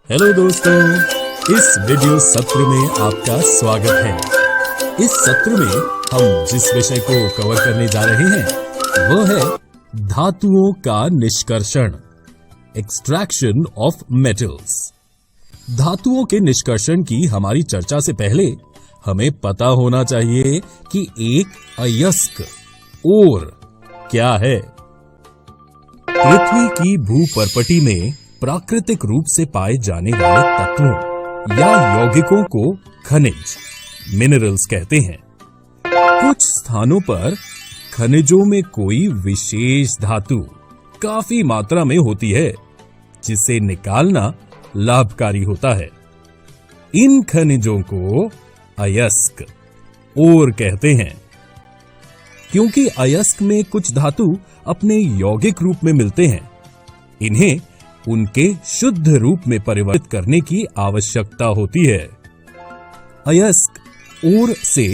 Hello दोस्तों, इस video सत्र में आपका स्वागत है। इस सत्र में हम जिस विषय को कवर करने जा रहे हैं वह है धातुओं का निष्कर्षण, एक्सट्रैक्शन ऑफ मेटल्स। धातुओं के निष्कर्षण की हमारी चर्चा से पहले हमें पता होना चाहिए कि एक अयस्क ओर क्या है। पृथ्वी की भूपर्पटी में प्राकृतिक रूप से पाए जाने वाले तत्वों या यौगिकों को खनिज, मिनरल्स कहते हैं। कुछ स्थानों पर खनिजों में कोई विशेष धातु काफी मात्रा में होती है जिसे निकालना लाभकारी होता है। इन खनिजों को अयस्क ओर कहते हैं। क्योंकि अयस्क में कुछ धातु अपने यौगिक रूप में मिलते हैं, इन्हें उनके शुद्ध रूप में परिवर्तित करने की आवश्यकता होती है। अयस्क ओर से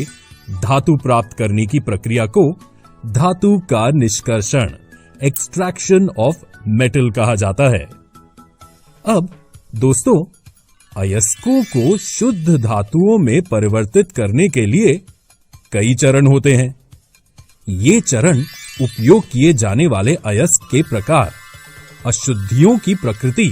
धातु प्राप्त करने की प्रक्रिया को धातु का निष्कर्षण, एक्सट्रैक्शन ऑफ मेटल कहा जाता है। अब दोस्तों, अयस्कों को शुद्ध धातुओं में परिवर्तित करने के लिए कई चरण होते हैं। ये चरण उपयोग किए जाने वाले अयस्क के प्रकार, अशुद्धियों की प्रकृति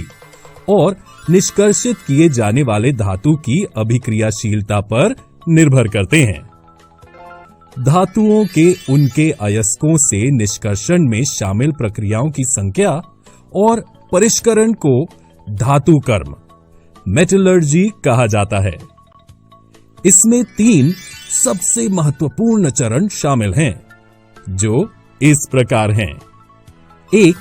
और निष्कर्षित किए जाने वाले धातु की अभिक्रियाशीलता पर निर्भर करते हैं। धातुओं के उनके अयस्कों से निष्कर्षण में शामिल प्रक्रियाओं की संख्या और परिष्करण को धातु कर्म, मेटलर्जी कहा जाता है। इसमें 3 सबसे महत्वपूर्ण चरण शामिल हैं, जो इस प्रकार हैं। 1.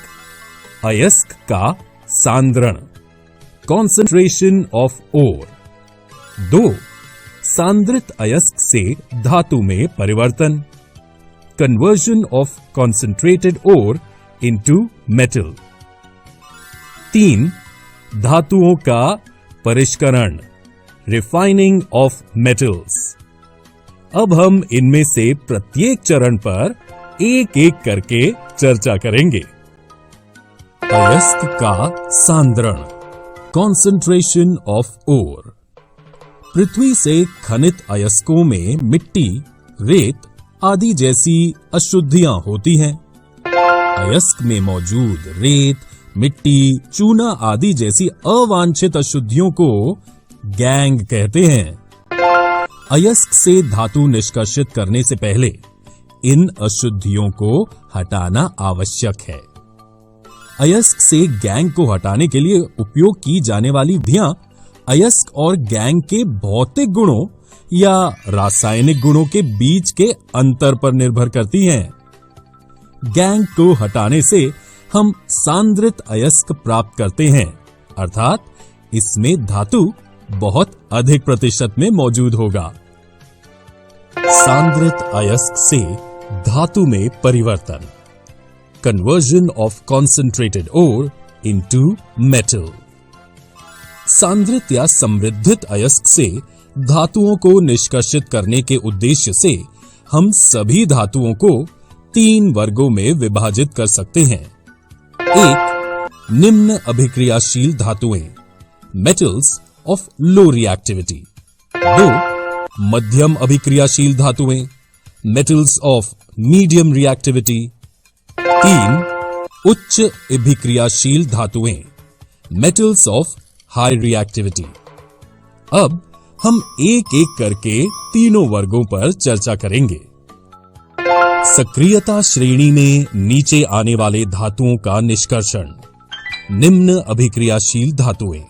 अयस्क का सांद्रण, कॉन्सेंट्रेशन ऑफ ओर। 2. सांद्रित अयस्क से धातु में परिवर्तन, conversion of concentrated ore into metal. 3. धातुओं का परिष्करण, रिफाइनिंग ऑफ मेटल्स। अब हम इनमें से प्रत्येक चरण पर एक एक करके चर्चा करेंगे। अयस्क का सांद्रण, कॉन्सेंट्रेशन ऑफ ओर। पृथ्वी से खनित अयस्कों में मिट्टी, रेत आदि जैसी अशुद्धियां होती हैं। अयस्क में मौजूद रेत, मिट्टी, चूना आदि जैसी अवांछित अशुद्धियों को गैंग कहते हैं। अयस्क से धातु निष्कर्षित करने से पहले इन अशुद्धियों को हटाना आवश्यक है। अयस्क से गैंग को हटाने के लिए उपयोग की जाने वाली विधियां अयस्क और गैंग के भौतिक गुणों या रासायनिक गुणों के बीच के अंतर पर निर्भर करती हैं। गैंग को हटाने से हम सांद्रित अयस्क प्राप्त करते हैं, अर्थात इसमें धातु बहुत अधिक प्रतिशत में मौजूद होगा। सांद्रित अयस्क से धातु में परिवर्तन, conversion of concentrated ore into metal. सांद्रित या समृद्धित अयस्क से धातुओं को निष्कर्षित करने के उद्देश्य से हम सभी धातुओं को 3 वर्गों में विभाजित कर सकते हैं। 1. निम्न अभिक्रियाशील धातुएं, मेटल्स ऑफ लो रिएक्टिविटी। 2. मध्यम अभिक्रियाशील धातुएं, मेटल्स ऑफ मीडियम रिएक्टिविटी। 3. उच्च अभिक्रियाशील धातुएं, मेटल्स ऑफ हाई रिएक्टिविटी। अब हम एक एक करके तीनों वर्गों पर चर्चा करेंगे। सक्रियता श्रेणी में नीचे आने वाले धातुओं का निष्कर्षण, निम्न अभिक्रियाशील धातुएं।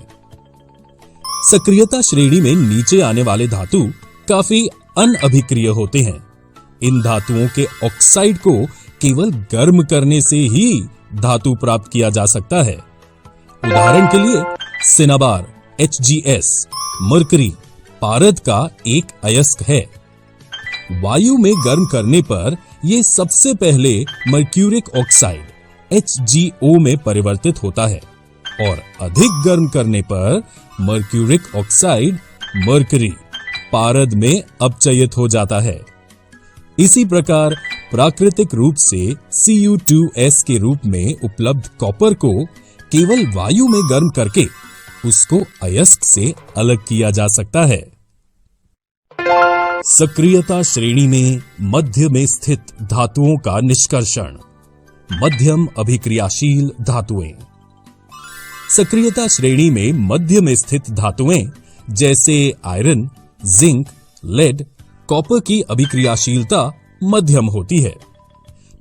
सक्रियता श्रेणी में नीचे आने वाले धातु काफी अनअभिक्रिय होते हैं। इन धातुओं के ऑक्साइड को केवल गर्म करने से ही धातु प्राप्त किया जा सकता है। उदाहरण के लिए सिनाबार, HgS, मरकरी, पारद का एक अयस्क है। वायु में गर्म करने पर यह सबसे पहले मर्क्यूरिक ऑक्साइड HgO में परिवर्तित होता है और अधिक गर्म करने पर मर्क्यूरिक ऑक्साइड मरकरी, पारद में अपचयित हो जाता है। इसी प्रकार प्राकृतिक रूप से Cu2S के रूप में उपलब्ध कॉपर को केवल वायु में गर्म करके उसको अयस्क से अलग किया जा सकता है। सक्रियता श्रेणी में मध्य में स्थित धातुओं का निष्कर्षण। मध्यम अभिक्रियाशील धातुएं। सक्रियता श्रेणी में मध्य में स्थित धातुएं जैसे आयरन, जिंक, लेड, कॉपर की अभिक्रियाशीलता मध्यम होती है।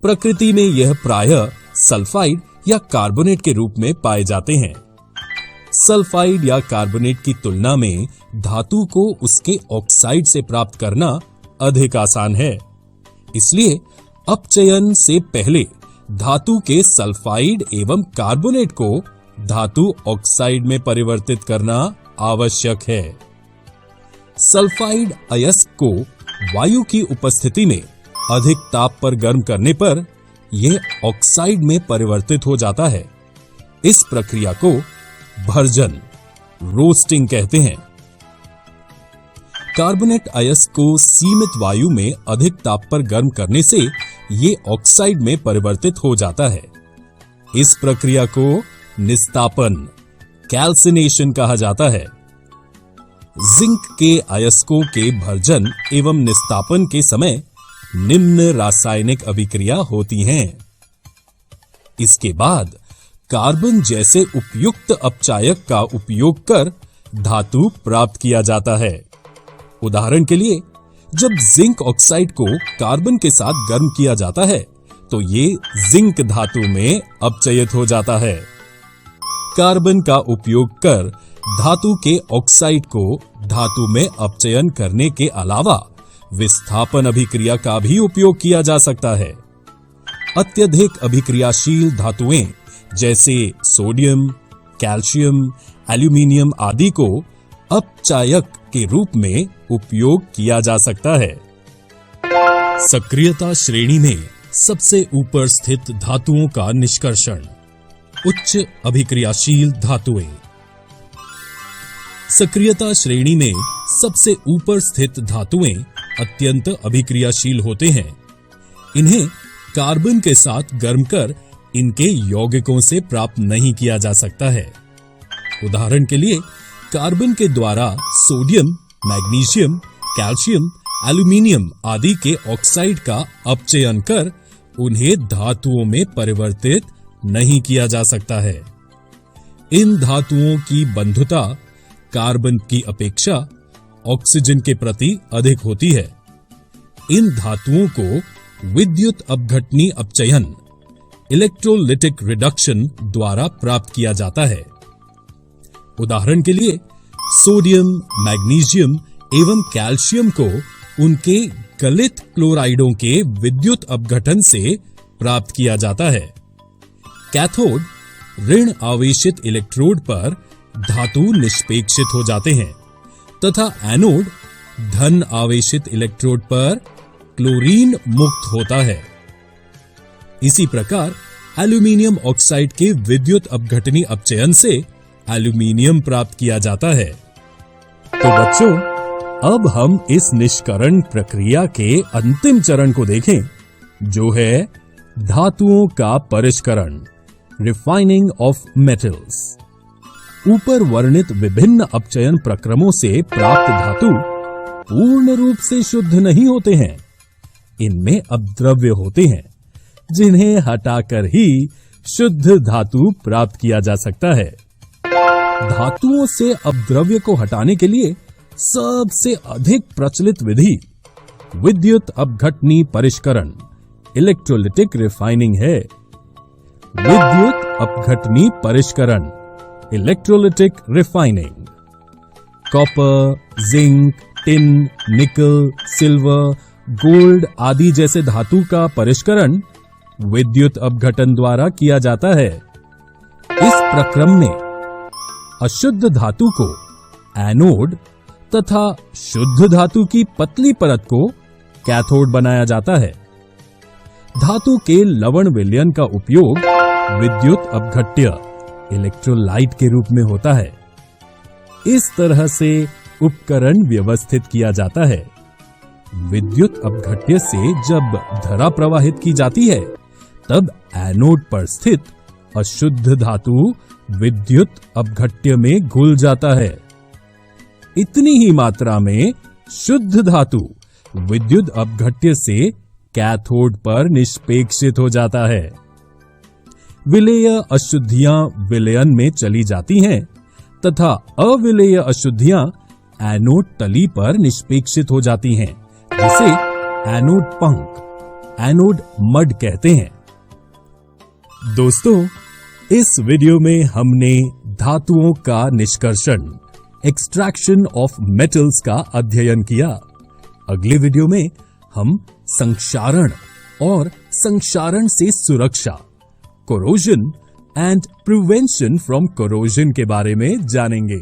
प्रकृति में यह प्रायः सल्फाइड या कार्बोनेट के रूप में पाए जाते हैं। सल्फाइड या कार्बोनेट की तुलना में धातु को उसके ऑक्साइड से प्राप्त करना अधिक आसान है। इसलिए अपचयन से पहले धातु के सल्फाइड एवं कार्बोनेट को धातु ऑक्साइड में परिवर्तित करना आवश्यक है। सल्फाइड अयस्क को वायु की उपस्थिति में अधिक ताप पर गर्म करने पर यह ऑक्साइड में परिवर्तित हो जाता है। इस प्रक्रिया को भर्जन, रोस्टिंग कहते हैं। कार्बोनेट अयस्क को सीमित वायु में अधिक ताप पर गर्म करने से ये ऑक्साइड में परिवर्तित हो जाता है। इस प्रक्रिया को निस्तापन, कैल्सिनेशन कहा जाता है। जिंक के अयस्कों के भर्जन एवं निस्तापन के समय निम्न रासायनिक अभिक्रिया होती हैं। इसके बाद कार्बन जैसे उपयुक्त अपचायक का उपयोग कर धातु प्राप्त किया जाता है। उदाहरण के लिए, जब जिंक ऑक्साइड को कार्बन के साथ गर्म किया जाता है तो ये जिंक धातु में अपचयित हो जाता है। कार्बन का उपयोग कर धातु के ऑक्साइड को धातु में अपचयन करने के अलावा विस्थापन अभिक्रिया का भी उपयोग किया जा सकता है। अत्यधिक अभिक्रियाशील धातुएं जैसे सोडियम, कैल्शियम, एल्यूमीनियम आदि को अपचायक के रूप में उपयोग किया जा सकता है। सक्रियता श्रेणी में सबसे ऊपर स्थित धातुओं का निष्कर्षण। उच्च अभिक्रियाशील धातुएं। सक्रियता श्रेणी में सबसे ऊपर स्थित धातुएं अत्यंत अभिक्रियाशील होते हैं। इन्हें कार्बन के साथ गर्म कर इनके यौगिकों से प्राप्त नहीं किया जा सकता है। उदाहरण के लिए, कार्बन के द्वारा सोडियम, मैग्नीशियम, कैल्शियम, एल्यूमीनियम आदि के ऑक्साइड का अपचयन कर उन्हें धातुओं में परिवर्तित नहीं किया जा सकता है। इन धातुओं की बंधुता कार्बन की अपेक्षा ऑक्सीजन के प्रति अधिक होती है। इन धातुओं को विद्युत अपघटनी अपचयन, इलेक्ट्रोलिटिक रिडक्शन द्वारा प्राप्त किया जाता है। उदाहरण के लिए, सोडियम, मैग्नीशियम एवं कैल्शियम को उनके गलित क्लोराइडों के विद्युत अपघटन से प्राप्त किया जाता है। कैथोड ऋण आवेशित इलेक्ट्रोड पर धातु निष्पेक्षित हो जाते हैं तथा एनोड धन आवेशित इलेक्ट्रोड पर क्लोरीन मुक्त होता है। इसी प्रकार एल्यूमीनियम ऑक्साइड के विद्युत अपघटनी अपचयन से एल्यूमीनियम प्राप्त किया जाता है। तो बच्चों, अब हम इस निष्करण प्रक्रिया के अंतिम चरण को देखें, जो है धातुओं का परिष्करण, रिफाइनिंग ऑफ मेटल्स। ऊपर वर्णित विभिन्न अपचयन प्रक्रमों से प्राप्त धातु पूर्ण रूप से शुद्ध नहीं होते हैं। इनमें अपद्रव्य होते हैं, जिन्हें हटाकर ही शुद्ध धातु प्राप्त किया जा सकता है। धातुओं से अपद्रव्य को हटाने के लिए सबसे अधिक प्रचलित विधि विद्युत अपघटनी परिष्करण, इलेक्ट्रोलिटिक रिफाइनिंग है। विद्युत अपघटनी परिष्करण, electrolytic refining. Copper, zinc, tin, निकल, सिल्वर, गोल्ड आदि जैसे धातु का परिष्करण विद्युत अपघटन द्वारा किया जाता है। इस प्रक्रम में अशुद्ध धातु को एनोड तथा शुद्ध धातु की पतली परत को कैथोड बनाया जाता है। धातु के लवण विलयन का उपयोग विद्युत अपघट्य, इलेक्ट्रोलाइट के रूप में होता है। इस तरह से उपकरण व्यवस्थित किया जाता है। विद्युत अपघट्य से जब धारा प्रवाहित की जाती है, तब एनोड पर स्थित अशुद्ध धातु विद्युत अपघट्य में घुल जाता है। इतनी ही मात्रा में शुद्ध धातु विद्युत अपघट्य से कैथोड पर निष्पेक्षित हो जाता है। विलेय अशुद्धियां विलयन में चली जाती हैं तथा अविलेय अशुद्धियां एनोड तली पर निष्पेक्षित हो जाती हैं, जिसे एनोड पंख, एनोड मड कहते हैं। दोस्तों, इस वीडियो में हमने धातुओं का निष्कर्षण, एक्सट्रैक्शन ऑफ मेटल्स का अध्ययन किया। अगले वीडियो में हम संक्षारण और संक्षारण से सुरक्षा, corrosion and prevention from corrosion के बारे में जानेंगे।